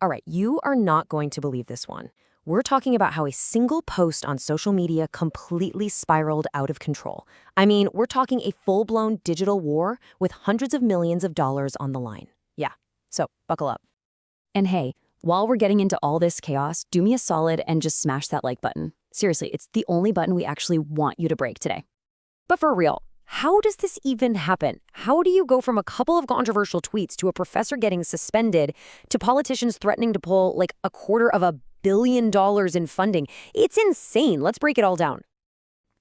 All right, you are not going to believe this one. We're talking about how a single post on social media completely spiraled out of control. I mean, we're talking a full-blown digital war with hundreds of millions of dollars on the line. Yeah, so buckle up. And hey, while we're getting into all this chaos, do me a solid and just smash that like button. Seriously, it's the only button we actually want you to break today. But for real, how does this even happen? How do you go from a couple of controversial tweets to a professor getting suspended to politicians threatening to pull like $250 million in funding? It's insane. Let's break it all down.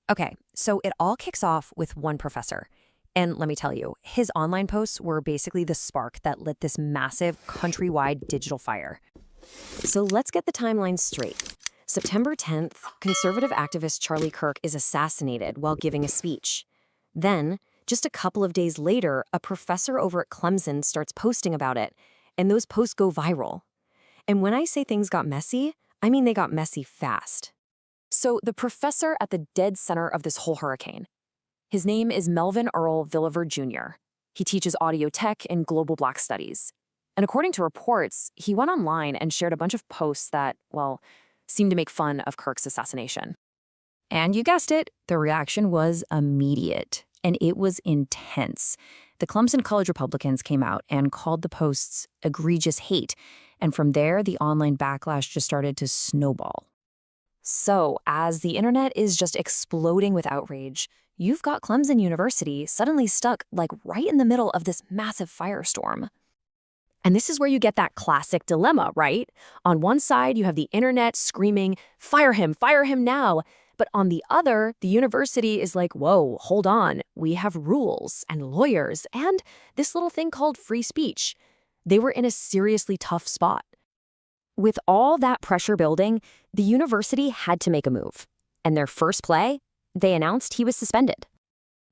Okay, so it all kicks off with one professor. And let me tell you, his online posts were basically the spark that lit this massive countrywide digital fire. So let's get the timeline straight. September 10th, conservative activist Charlie Kirk is assassinated while giving a speech. Then, just a couple of days later, a professor over at Clemson starts posting about it, and those posts go viral. And when I say things got messy, I mean they got messy fast. So the professor at the dead center of this whole hurricane, his name is Melvin Earl Villiver Jr. He teaches audio tech and global Black studies. And according to reports, he went online and shared a bunch of posts that, well, seemed to make fun of Kirk's assassination. And you guessed it, the reaction was immediate, and it was intense. The Clemson College Republicans came out and called the posts egregious hate, and from there, the online backlash just started to snowball. So, as the internet is just exploding with outrage, you've got Clemson University suddenly stuck like right in the middle of this massive firestorm. And this is where you get that classic dilemma, right? On one side, you have the internet screaming, fire him now. But on the other, the university is like, whoa, hold on. We have rules and lawyers and this little thing called free speech. They were in a seriously tough spot. With all that pressure building, the university had to make a move. And their first play, they announced he was suspended.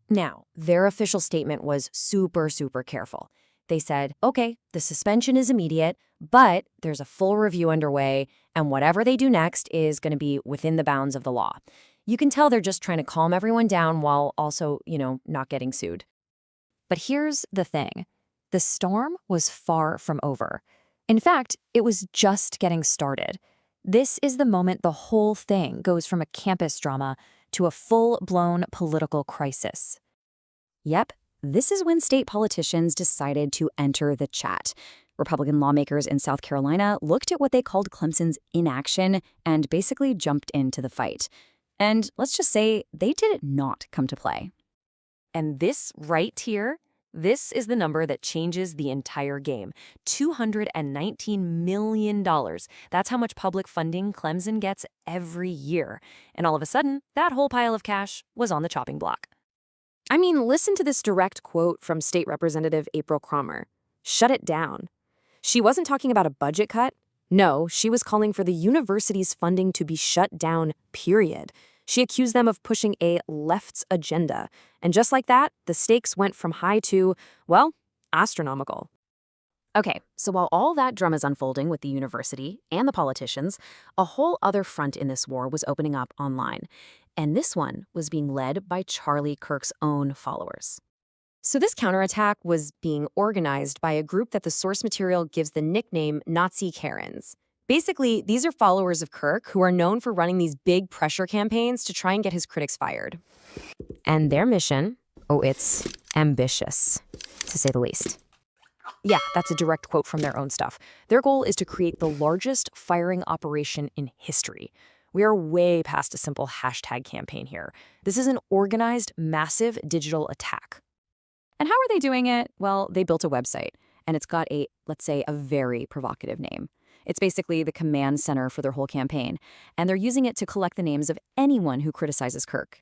Now, their official statement was super careful. They said, okay, the suspension is immediate, but there's a full review underway, and whatever they do next is going to be within the bounds of the law. You can tell they're just trying to calm everyone down while also, not getting sued. But here's the thing. The storm was far from over. In fact, it was just getting started. This is the moment the whole thing goes from a campus drama to a full-blown political crisis. Yep. This is when state politicians decided to enter the chat. Republican lawmakers in South Carolina looked at what they called Clemson's inaction and basically jumped into the fight. And let's just say they did not come to play. And this right here, this is the number that changes the entire game. $219 million. That's how much public funding Clemson gets every year. And all of a sudden, that whole pile of cash was on the chopping block. I mean, listen to this direct quote from State Representative April Cromer. Shut it down. She wasn't talking about a budget cut. No, she was calling for the university's funding to be shut down, period. She accused them of pushing a left's agenda. And just like that, the stakes went from high to, well, astronomical. Okay, so while all that drama is unfolding with the university and the politicians, a whole other front in this war was opening up online. And this one was being led by Charlie Kirk's own followers. So this counterattack was being organized by a group that the source material gives the nickname Nazi Karens. Basically, these are followers of Kirk who are known for running these big pressure campaigns to try and get his critics fired. And their mission, it's ambitious, to say the least. Yeah, that's a direct quote from their own stuff. Their goal is to create the largest firing operation in history. We are way past a simple hashtag campaign here. This is an organized, massive digital attack. And how are they doing it? Well, they built a website, and it's got let's say, a very provocative name. It's basically the command center for their whole campaign, and they're using it to collect the names of anyone who criticizes Kirk.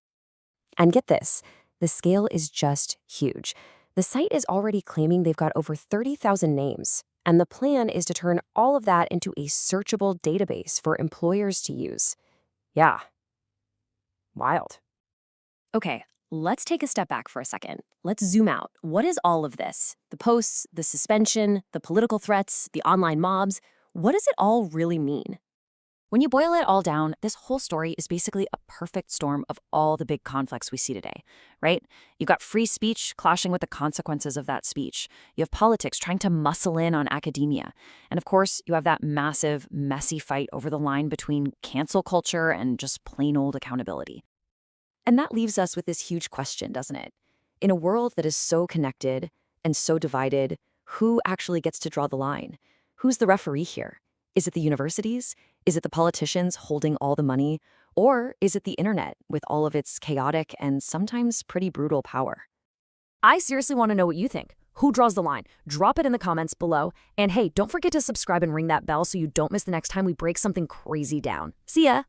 And get this, the scale is just huge. The site is already claiming they've got over 30,000 names. And the plan is to turn all of that into a searchable database for employers to use. Yeah. Wild. Okay, let's take a step back for a second. Let's zoom out. What is all of this? The posts, the suspension, the political threats, the online mobs. What does it all really mean? When you boil it all down, this whole story is basically a perfect storm of all the big conflicts we see today, right? You've got free speech clashing with the consequences of that speech. You have politics trying to muscle in on academia. And of course, you have that massive, messy fight over the line between cancel culture and just plain old accountability. And that leaves us with this huge question, doesn't it? In a world that is so connected and so divided, who actually gets to draw the line? Who's the referee here? Is it the universities? Is it the politicians holding all the money? Or is it the internet with all of its chaotic and sometimes pretty brutal power? I seriously want to know what you think. Who draws the line? Drop it in the comments below. And hey, don't forget to subscribe and ring that bell so you don't miss the next time we break something crazy down. See ya!